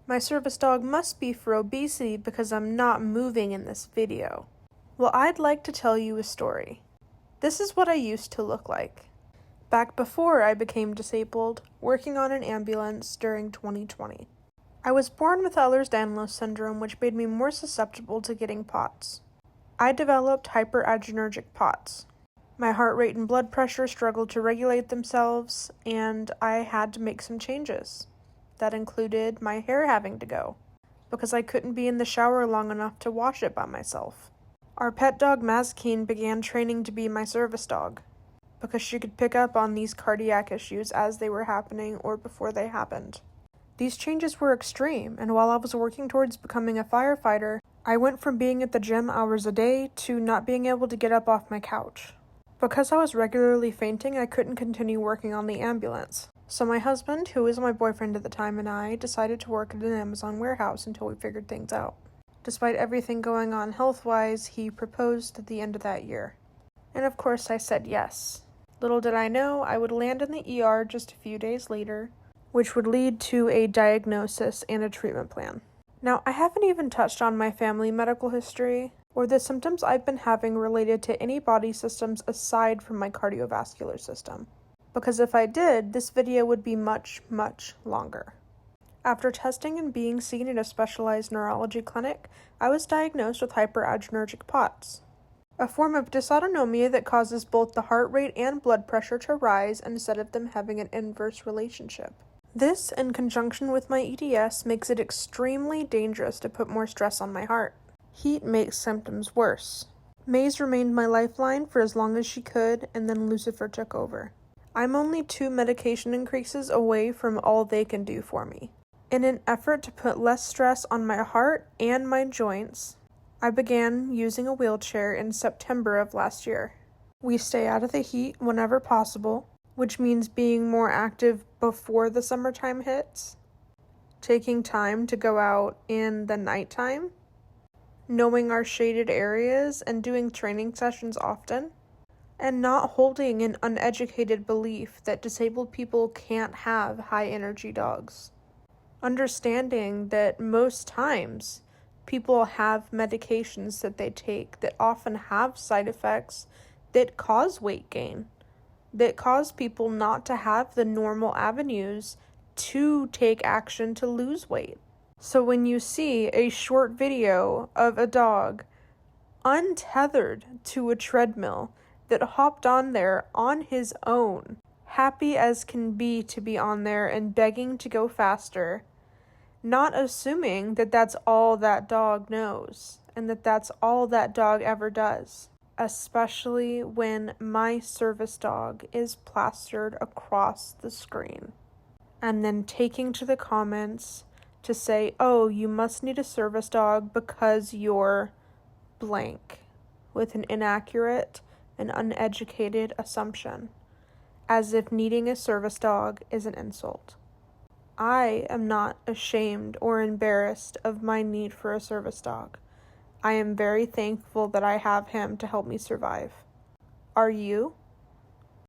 My service dog must be for obesity because I'm not moving in this video. Well, I'd like to tell you a story. This is what I used to look like. Back before I became disabled, working on an ambulance during 2020. I was born with Ehlers-Danlos syndrome, which made me more susceptible to getting POTS. I developed hyperadrenergic POTS. My heart rate and blood pressure struggled to regulate themselves, and I had to make some changes. That included my hair having to go, because I couldn't be in the shower long enough to wash it by myself. Our pet dog Mazkeen began training to be my service dog, because she could pick up on these cardiac issues as they were happening or before they happened. These changes were extreme, and while I was working towards becoming a firefighter, I went from being at the gym hours a day to not being able to get up off my couch. Because I was regularly fainting, I couldn't continue working on the ambulance. So my husband, who was my boyfriend at the time, and I decided to work at an Amazon warehouse until we figured things out. Despite everything going on health-wise, he proposed at the end of that year. And of course I said yes. Little did I know I would land in the ER just a few days later, which would lead to a diagnosis and a treatment plan. Now, I haven't even touched on my family medical history, or the symptoms I've been having related to any body systems aside from my cardiovascular system. Because if I did, this video would be much, much longer. After testing and being seen at a specialized neurology clinic, I was diagnosed with hyperadrenergic POTS, a form of dysautonomia that causes both the heart rate and blood pressure to rise instead of them having an inverse relationship. This, in conjunction with my EDS, makes it extremely dangerous to put more stress on my heart. Heat makes symptoms worse. Maze remained my lifeline for as long as she could, and then Lucifer took over. I'm only 2 medication increases away from all they can do for me. In an effort to put less stress on my heart and my joints, I began using a wheelchair in September of last year. We stay out of the heat whenever possible, which means being more active before the summertime hits, taking time to go out in the nighttime, knowing our shaded areas and doing training sessions often, and not holding an uneducated belief that disabled people can't have high-energy dogs. Understanding that most times people have medications that they take that often have side effects that cause weight gain, that cause people not to have the normal avenues to take action to lose weight. So when you see a short video of a dog untethered to a treadmill that hopped on there on his own, happy as can be to be on there and begging to go faster, not assuming that that's all that dog knows and that that's all that dog ever does, especially when my service dog is plastered across the screen, and then taking to the comments to say, oh, you must need a service dog because you're blank, with an inaccurate and uneducated assumption, as if needing a service dog is an insult. I am not ashamed or embarrassed of my need for a service dog. I am very thankful that I have him to help me survive. Are you?